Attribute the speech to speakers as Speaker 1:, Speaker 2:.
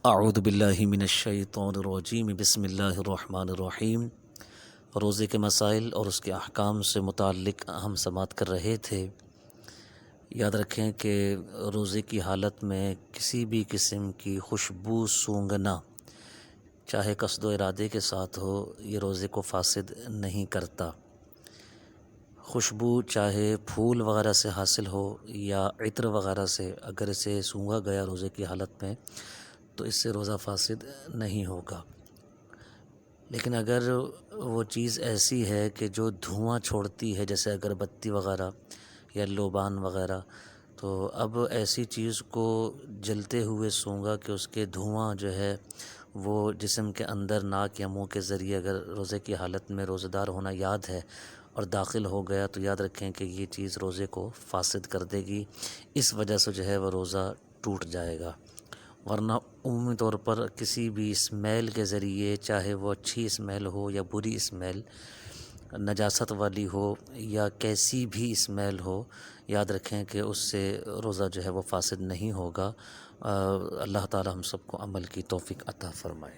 Speaker 1: اعوذ باللہ من الشیطان الرجیم بسم اللہ الرحمن الرحیم۔ روزے کے مسائل اور اس کے احکام سے متعلق ہم سماعت کر رہے تھے۔ یاد رکھیں کہ روزے کی حالت میں کسی بھی قسم کی خوشبو سونگھنا، چاہے قصد و ارادے کے ساتھ ہو، یہ روزے کو فاسد نہیں کرتا۔ خوشبو چاہے پھول وغیرہ سے حاصل ہو یا عطر وغیرہ سے، اگر اسے سونگھا گیا روزے کی حالت میں تو اس سے روزہ فاسد نہیں ہوگا۔ لیکن اگر وہ چیز ایسی ہے کہ جو دھواں چھوڑتی ہے، جیسے اگربتی وغیرہ یا لوبان وغیرہ، تو اب ایسی چیز کو جلتے ہوئے سونگھا کہ اس کے دھواں جو ہے وہ جسم کے اندر ناک یا منہ کے ذریعے، اگر روزے کی حالت میں روزہ دار ہونا یاد ہے اور داخل ہو گیا، تو یاد رکھیں کہ یہ چیز روزے کو فاسد کر دے گی۔ اس وجہ سے جو ہے وہ روزہ ٹوٹ جائے گا۔ ورنہ عمومی طور پر کسی بھی اسمیل کے ذریعے، چاہے وہ اچھی اسمیل ہو یا بری اسمیل، نجاست والی ہو یا کیسی بھی اسمیل ہو، یاد رکھیں کہ اس سے روزہ جو ہے وہ فاسد نہیں ہوگا۔ اللہ تعالی ہم سب کو عمل کی توفیق عطا فرمائے۔